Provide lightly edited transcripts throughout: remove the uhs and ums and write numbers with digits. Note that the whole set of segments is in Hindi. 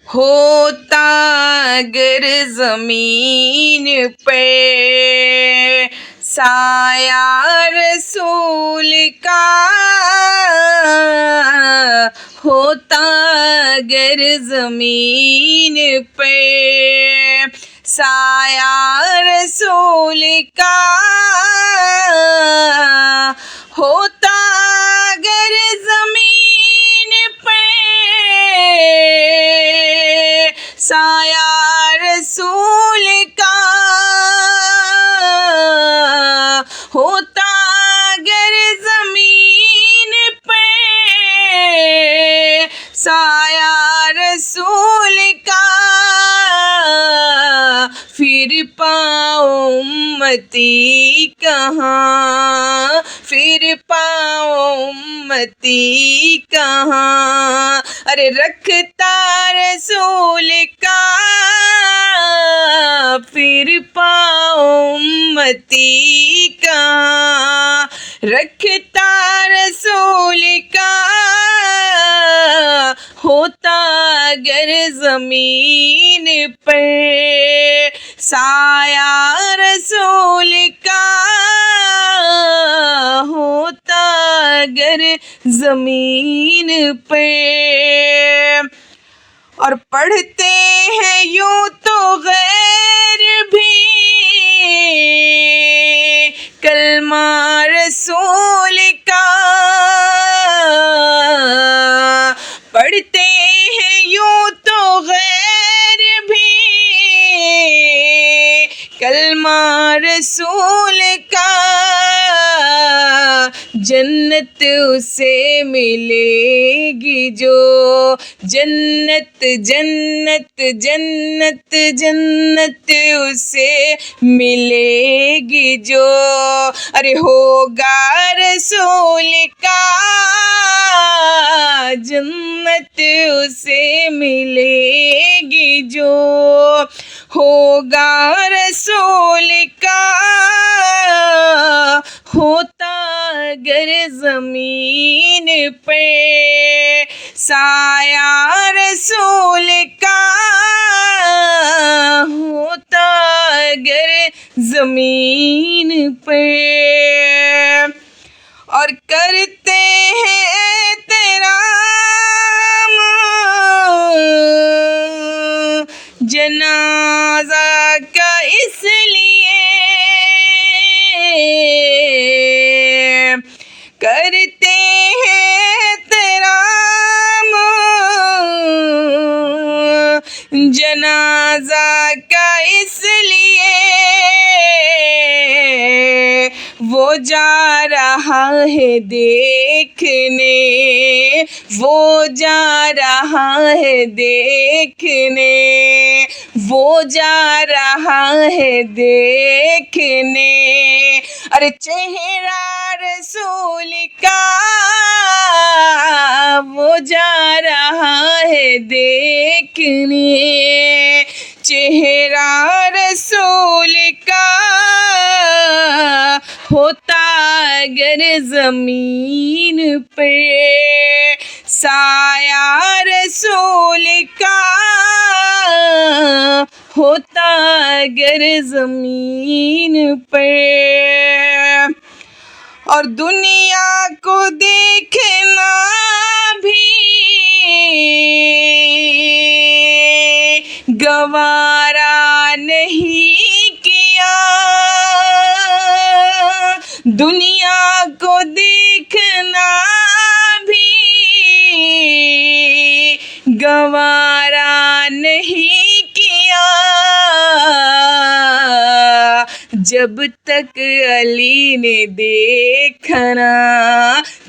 होता अगर ज़मीन पे साया रसूल का, होता अगर ज़मीन पे साया रसूल का, होता अगर ज़मीन पे साया रसूल का, होता अगर ज़मीन पे साया रसूल का, फिर पाऊँ उम्मती कहाँ, फिर पाऊँ उम्मती कहाँ। अरे रखता रसूल का, फिर पाऊँ उम्मती कहाँ। रखता रसूल का, होता अगर ज़मीन पे साया रसूल का, होता अगर ज़मीन पे। और पढ़ते हैं यूं तो गैर भी कलमा रसूल का, पढ़ते हैं यूं तो गैर भी कलमा रसूल का, जन्नत उसे मिलेगी जो, जन्नत जन्नत जन्नत जन्नत उसे मिलेगी जो। अरे होगा रसूल का, जन्नत उसे मिलेगी जो। होगा रसूल का, होता अगर ज़मीन पे साया रसूल का, होता अगर ज़मीन पे। और करते हैं तेरा जनाजा का इसलिए, करते हैं तेरा जनाजा का इसलिए, वो जा रहा है देखने, वो जा रहा है देखने, वो जा रहा है देखने। अरे चेहरा रसूल का, वो जा रहा है देखने। चेहरा रसूल का, होता अगर ज़मीन पे साया रसूल का, होता अगर ज़मीन पे। और दुनिया को देखना भी गवारा नहीं किया, दुनिया को देखना भी गवारा नहीं किया, जब तक अली ने देखना,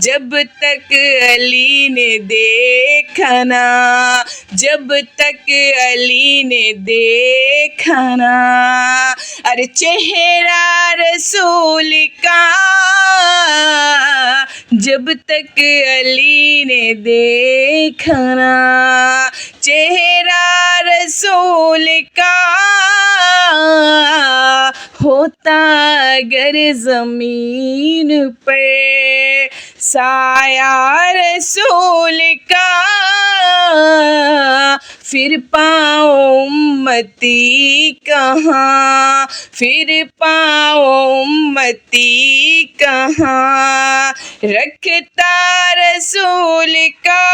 जब तक अली ने देखना, जब तक अली ने देखना। अरे चेहरा रसूल का, जब तक अली ने देखना। चेहरा रसूल का, होता अगर ज़मीन पे साया रसूल का, फिर पाओ उम्मती कहाँ, फिर पाओ उम्मती कहाँ, रखता रसूल का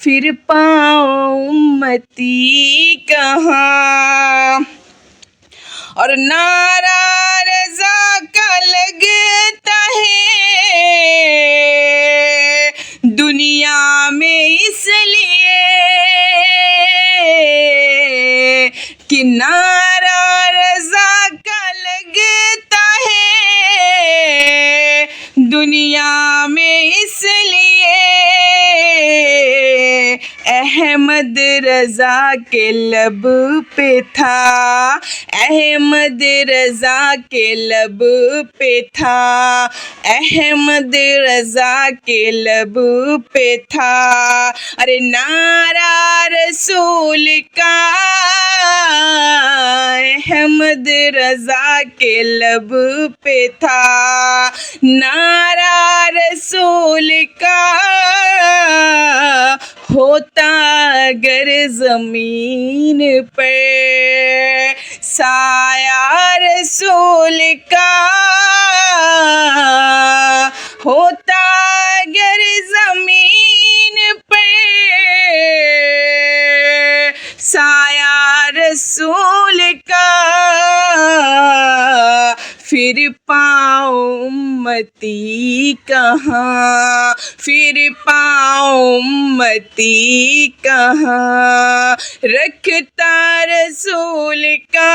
फिर पाओ उम्मती कहाँ। और नारा रज़ा का लगता है दुनिया में इसलिए कि नारा रज़ा का लगता है दुनिया में इसलिए अहमद रज़ा के लब पे था, अहमद रज़ा के लब पे था, अहमद रज़ा के लब पे था। अरे नारा रसूल का अहमद रज़ा के लब पे था, नारा रसूल का होता अगर ज़मीन पे साया रसूल का होता अगर ज़मीन पे साया रसूल का फिर पाओ उम्मती कहाँ, फिर पाओ उम्मती कहाँ, रखता रसूल का।